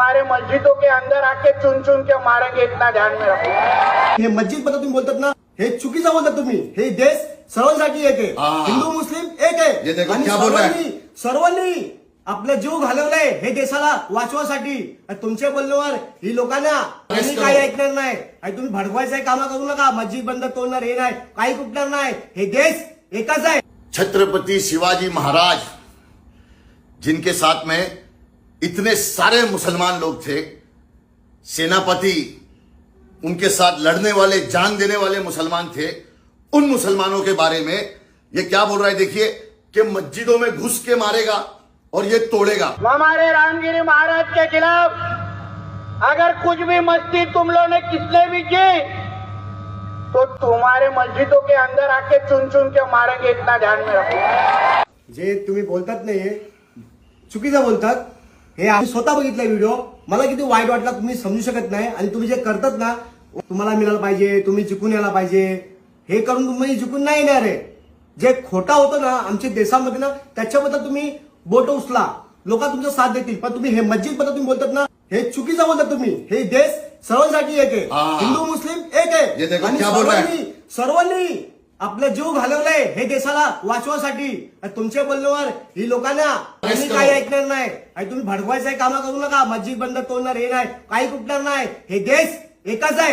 तुम्हारे मस्जिदों के अंदर आके चुन चुन के मारेंगे, इतना ध्यान में रखो। हे मस्जिद बद्दल तुम्ही बोलतात ना, हे चुकीचं बोलतात तुम्ही। हे देश सर्वांसाठी एक आहे, हिंदू मुस्लिम एक आहे आणि सर्वांनी आपला जीव घालवलाय हे देशाला वाचवासाठी। तुमच्या बोलण्यावर ही लोकांना काही ऐकणार नाही आणि तुम्ही भडकवायचं काम करू नका। मस्जिद बंद तोडणार हे नाही, काही कुठणार नाही, हे देश एकच आहे। छत्रपति शिवाजी महाराज जिनके साथ में इतने सारे मुसलमान लोग थे, सेनापति, उनके साथ लड़ने वाले, जान देने वाले मुसलमान थे, उन मुसलमानों के बारे में ये क्या बोल रहा है देखिए कि मस्जिदों में घुस के मारेगा और ये तोड़ेगा। हमारे रामगिरी महाराज के खिलाफ अगर कुछ भी मस्ती तुम लोगों ने किसने भी की तो तुम्हारे मस्जिदों के अंदर आके चुन चुन के मारेंगे, इतना ध्यान में रखो। जे तुम्ही बोलतात नाही चुकीचं बोलतात। हे आम्ही स्वतः बघितला व्हिडिओ, मला किती वाईट वाटला तुम्ही समजू शकत नाही। आणि तुम्ही जे करतात ना, तुम्हाला मिळालं पाहिजे, तुम्ही जिंकून यायला पाहिजे, हे करून तुम्ही जिंकून नाही येणार आहे। जे खोटा होतं ना आमच्या देशामध्ये ना, त्याच्याबद्दल तुम्ही बोट उचला, लोक तुमचा साथ देतील। पण तुम्ही हे मस्जिद बद्दल तुम्ही बोलतात ना, हे चुकीचं बोलतात तुम्ही। हे देश सर्वांसाठी एक आहे, हिंदू मुस्लिम एक आहे आणि सर्वांनी आपला जीव घालवलाय हे देशाला वाचवासाठी। तुमच्या बोलण्यावर ही लोकांना काही ऐकणार नाही आणि तुम्ही भडकवायचं काम करू नका। मस्जिद बंद तोडणार हे नाही, काही कुठणार नाही, हे देश एकच आहे।